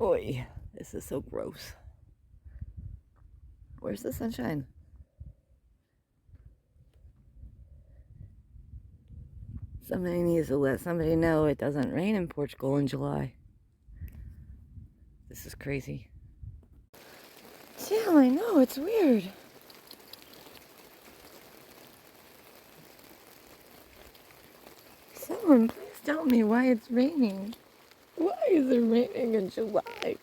Oy, this is so gross. Where's the sunshine? Somebody needs to let somebody know it doesn't rain in Portugal in July. This is crazy. Yeah, I know, it's weird. Someone please tell me why it's raining. Why is it raining in July?